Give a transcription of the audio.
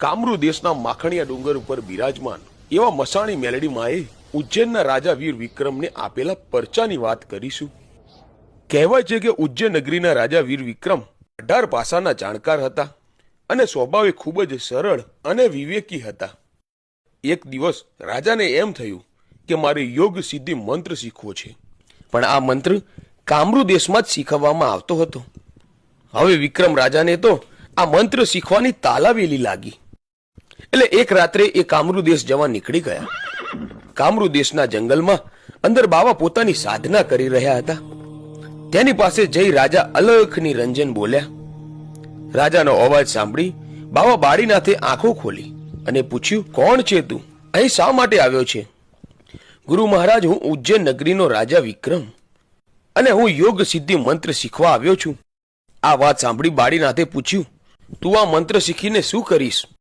કામરૂ દેશના માખણિયા ડુંગર ઉપર બિરાજમાન એવા મસાણી મેલડીમાંએ ઉજ્જૈનના રાજા વીર વિક્રમને આપેલા પરચાની વાત કરીશું. કહેવાય છે કે ઉજ્જૈન નગરીના રાજા વીર વિક્રમ 18 ભાષાના જાણકાર હતા અને સ્વભાવે ખૂબ જ સરળ અને વિવેકી હતા. એક દિવસ રાજાને એમ થયું કે મારે યોગ સિદ્ધિ મંત્ર શીખવો છે, પણ આ મંત્ર કામરૂ દેશમાં જ શીખવવામાં આવતો હતો. હવે વિક્રમ રાજાને તો આ મંત્ર શીખવાની તાલાવેલી લાગી. એટલે એક રાત્રે એ કામરૂ દેશ જવા નીકળી ગયા. કામરૂ દેશના જંગલમાં અંદર બાવા પોતાની સાધના કરી રહ્યા હતા. તેની પાસે જઈ રાજા અલખ નિરંજન બોલ્યા. રાજાનો અવાજ સાંભળી બાવા બાળીનાથે આંખો ખોલી અને પૂછ્યું, કોણ છે તું? અહીં શા માટે આવ્યો છે? ગુરુ મહારાજ, હું ઉજ્જૈન નગરીનો રાજા વિક્રમ અને હું યોગ સિદ્ધિ મંત્ર શીખવા આવ્યો છું. આ વાત સાંભળી બાળીનાથે પૂછ્યું, તું આ મંત્ર શીખીને શું કરીશ?